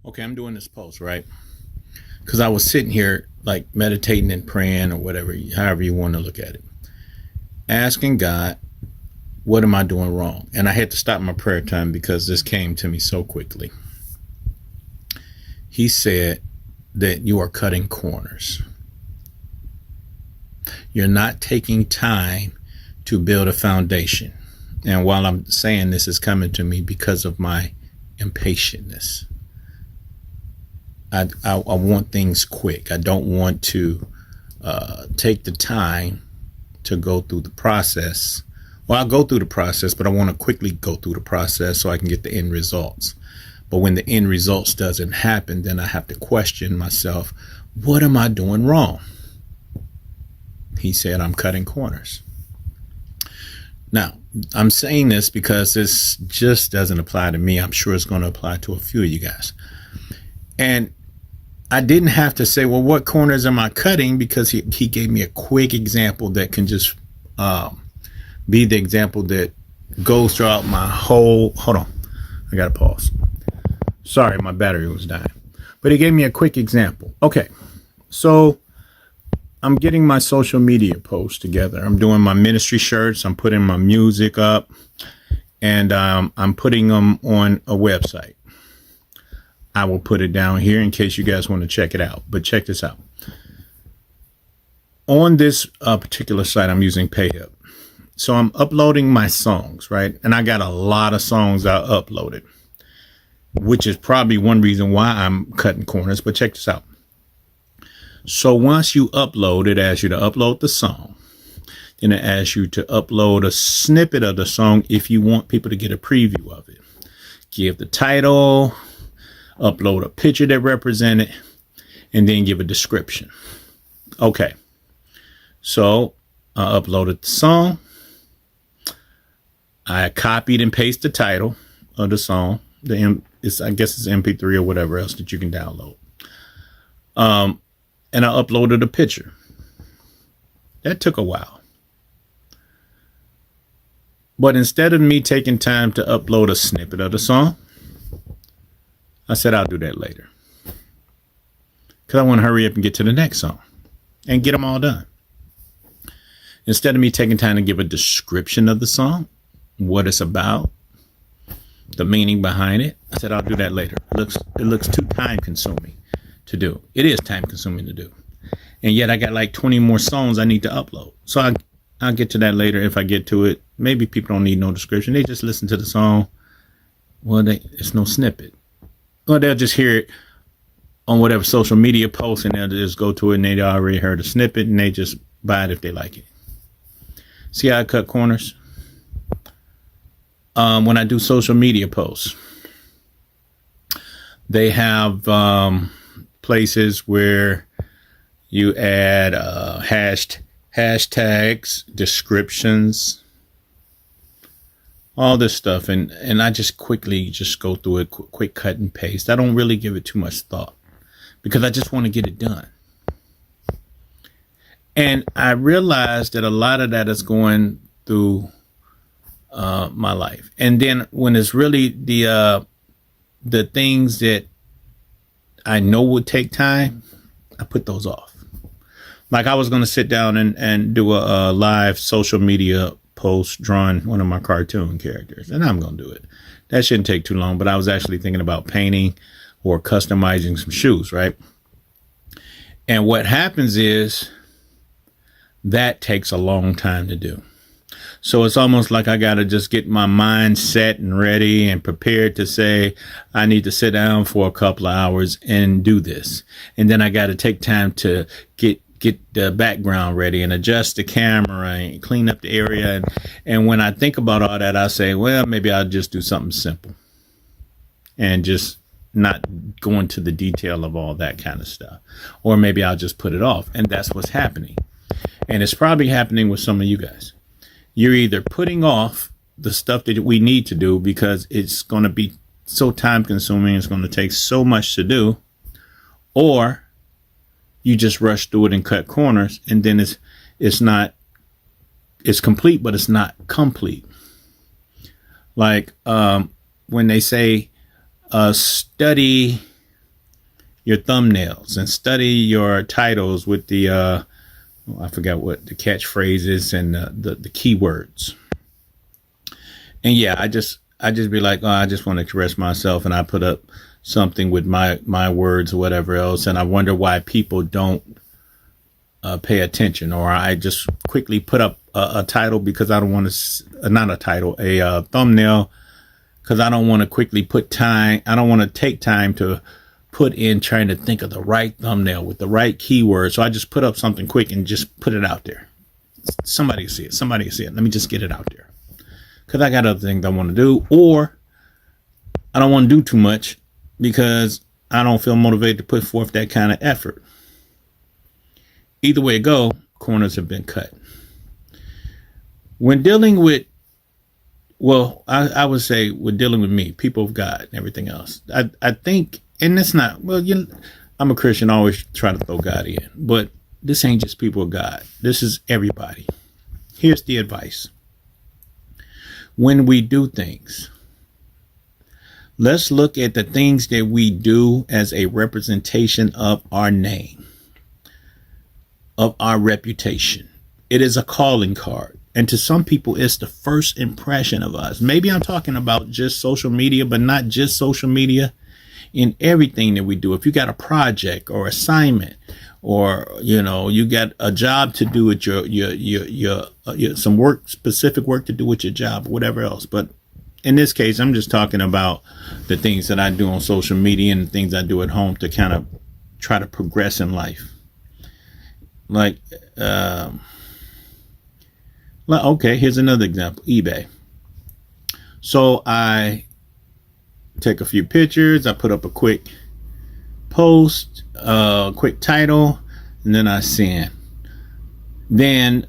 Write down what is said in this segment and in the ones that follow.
Okay, I'm doing this post, right? Because I was sitting here like meditating and praying or whatever, however you want to look at it, asking God, what am I doing wrong? And I had to stop my prayer time because this came to me so quickly. He said that you are cutting corners. You're not taking time to build a foundation. And while I'm saying this is coming to me because of my impatientness. I want things quick. I don't want to take the time to go through the process. Well, I'll go through the process, but I want to quickly go through the process so I can get the end results. But when the end results doesn't happen, then I have to question myself, what am I doing wrong? He said, I'm cutting corners. Now, I'm saying this because this just doesn't apply to me. I'm sure it's going to apply to a few of you guys. And I didn't have to say, well, what corners am I cutting? Because he gave me a quick example that can just be the example that goes throughout my whole. Hold on. I got to pause. Sorry, my battery was dying. But he gave me a quick example. Okay. So I'm getting my social media posts together. I'm doing my ministry shirts. I'm putting my music up. And I'm putting them on a website. I will put it down here in case you guys want to check it out. But check this out. On this particular site, I'm using PayHip. So I'm uploading my songs, right? And I got a lot of songs I uploaded, which is probably one reason why I'm cutting corners. But check this out. So once you upload, it asks you to upload the song. Then it asks you to upload a snippet of the song if you want people to get a preview of it. Give the title. Upload a picture that represent it, and then give a description. Okay. So I uploaded the song. I copied and pasted the title of the song. I guess it's MP3 or whatever else that you can download. And I uploaded a picture. That took a while. But instead of me taking time to upload a snippet of the song, I said, I'll do that later. Because I want to hurry up and get to the next song and get them all done. Instead of me taking time to give a description of the song, what it's about, the meaning behind it, I said, I'll do that later. It looks too time consuming to do. It is time consuming to do. And yet I got like 20 more songs I need to upload. So I'll get to that later if I get to it. Maybe people don't need no description. They just listen to the song. Well, it's no snippet. Or they'll just hear it on whatever social media post and they'll just go to it and they already heard a snippet and they just buy it if they like it. See how I cut corners? When I do social media posts, they have places where you add hashtags, descriptions, all this stuff, and I just quickly just go through it, quick cut and paste. I don't really give it too much thought because I just want to get it done. And I realized that a lot of that is going through my life. And then when it's really the things that I know would take time, I put those off. Like I was going to sit down and do a live social media post drawing one of my cartoon characters, and I'm gonna do it. That shouldn't take too long, but I was actually thinking about painting or customizing some shoes, right? And what happens is that takes a long time to do. So it's almost like I gotta just get my mind set and ready and prepared to say I need to sit down for a couple of hours and do this, and then I got to take time to get the background ready and adjust the camera and clean up the area. And when I think about all that, I say, well, maybe I'll just do something simple and just not go into the detail of all that kind of stuff. Or maybe I'll just put it off. And that's what's happening. And it's probably happening with some of you guys. You're either putting off the stuff that we need to do because it's going to be so time consuming, it's going to take so much to do, or you just rush through it and cut corners, and then it's complete, but it's not complete. Like when they say study your thumbnails and study your titles with the I forgot what the catchphrases and the keywords. And yeah, I just be like, oh, I just want to express myself, and I put up something with my words or whatever else, and I wonder why people don't pay attention. Or I just quickly put up a title because I don't want to, not a title, a thumbnail, because I don't want to quickly put time. I don't want to take time to put in trying to think of the right thumbnail with the right keyword. So I just put up something quick and just put it out there. Somebody will see it. Somebody will see it. Let me just get it out there, because I got other things I want to do, or I don't want to do too much because I don't feel motivated to put forth that kind of effort. Either way it go, corners have been cut. When dealing with, well, I would say when dealing with me, people of God and everything else, I think, and it's not, well, I'm a Christian, I always try to throw God in, but this ain't just people of God. This is everybody. Here's the advice. When we do things, let's look at the things that we do as a representation of our name, of our reputation. It is a calling card. And to some people, it's the first impression of us. Maybe I'm talking about just social media, but not just social media. In everything that we do, if you got a project or assignment, or you got a job to do with your some work, specific work to do with your job, or whatever else. But in this case, I'm just talking about the things that I do on social media and the things I do at home to kind of try to progress in life. Like, okay, here's another example, eBay. So I take a few pictures, I put up a quick post, quick title, and then I send. Then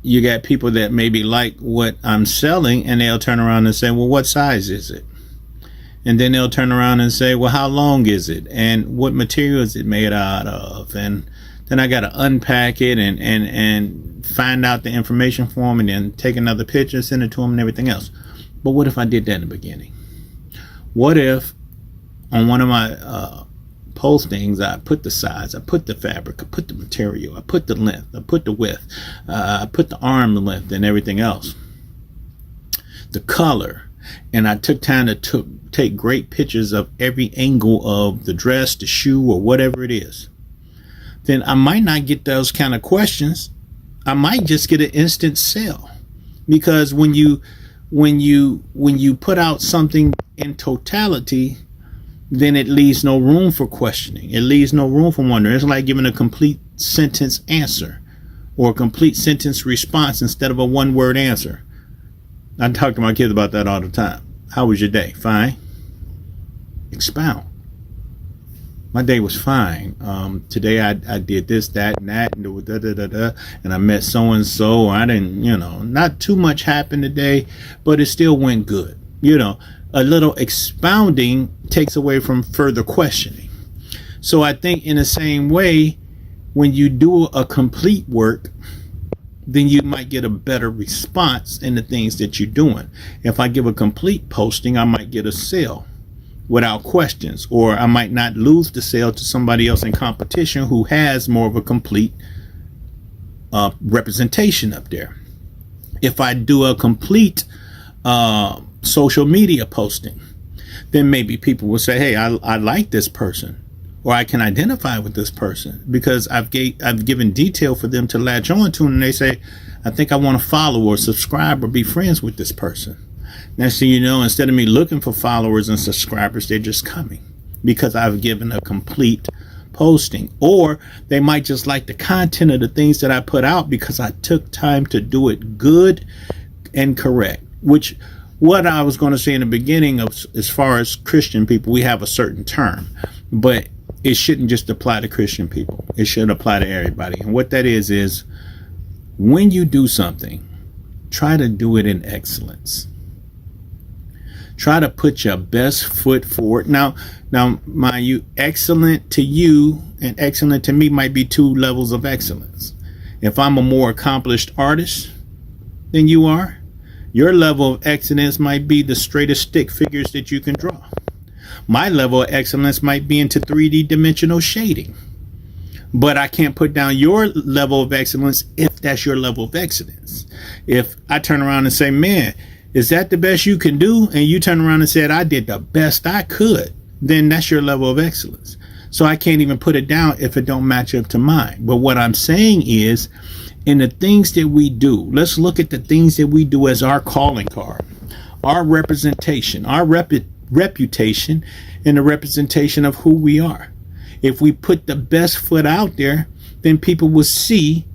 you got people that maybe like what I'm selling, and they'll turn around and say, well, what size is it? And then they'll turn around and say, well, how long is it? And what material is it made out of? And then I got to unpack it and find out the information for them, and then take another picture, send it to them, and everything else. But what if I did that in the beginning? What if on one of my postings, I put the size, I put the fabric, I put the material, I put the length, I put the width, I put the arm length and everything else, the color, and I took time to take great pictures of every angle of the dress, the shoe, or whatever it is. Then I might not get those kind of questions. I might just get an instant sale, because when you put out something in totality, then it leaves no room for questioning. It leaves no room for wondering. It's like giving a complete sentence answer or a complete sentence response instead of a one-word answer. I talk to my kids about that all the time. How was your day? Fine. Expound. My day was fine. Today I did this, that, and that, and I met so-and-so. I didn't, not too much happened today, but it still went good. A little expounding takes away from further questioning. So I think in the same way, when you do a complete work, then you might get a better response in the things that you're doing. If I give a complete posting, I might get a sale without questions, or I might not lose the sale to somebody else in competition who has more of a complete representation up there. If I do a complete social media posting, then maybe people will say, hey, I like this person, or I can identify with this person because I've given detail for them to latch on to, and they say, I think I want to follow or subscribe or be friends with this person. Next thing you know, instead of me looking for followers and subscribers, they're just coming because I've given a complete posting. Or they might just like the content of the things that I put out because I took time to do it good and correct. Which, what I was going to say in the beginning of, as far as Christian people, we have a certain term, but it shouldn't just apply to Christian people. It should apply to everybody. And what that is when you do something, try to do it in excellence. Try to put your best foot forward. Now, mind you, excellent to you and excellent to me might be two levels of excellence. If I'm a more accomplished artist than you are, your level of excellence might be the straightest stick figures that you can draw. My level of excellence might be into 3D dimensional shading. But I can't put down your level of excellence if that's your level of excellence. If I turn around and say, man, is that the best you can do? And you turn around and said, I did the best I could. Then that's your level of excellence. So I can't even put it down if it don't match up to mine. But what I'm saying is, in the things that we do, let's look at the things that we do as our calling card, our representation, our reputation, and the representation of who we are. If we put the best foot out there, then people will see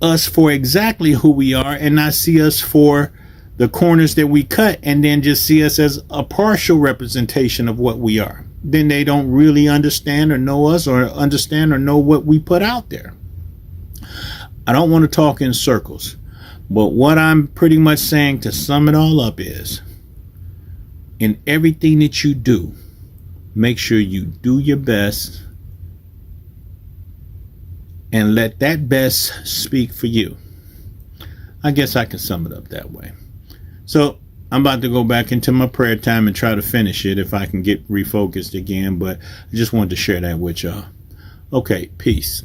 us for exactly who we are and not see us for the corners that we cut, and then just see us as a partial representation of what we are. Then they don't really understand or know us, or understand or know what we put out there. I don't want to talk in circles, but what I'm pretty much saying to sum it all up is, in everything that you do, make sure you do your best and let that best speak for you. I guess I can sum it up that way. So I'm about to go back into my prayer time and try to finish it if I can get refocused again, but I just wanted to share that with y'all. Okay, peace.